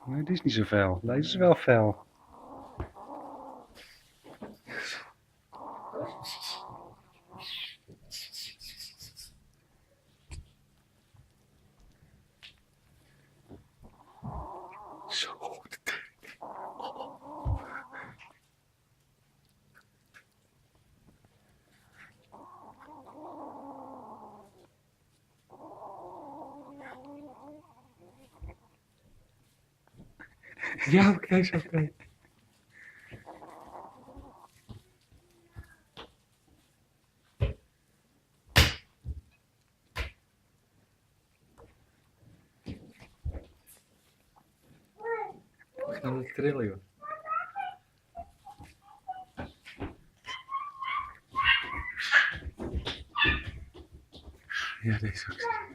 Nee, die is niet zo fel. Deze is wel fel. Zo goed. Ja, oké, is oké. Ik ga het trillen, joh. Ja, deze ook.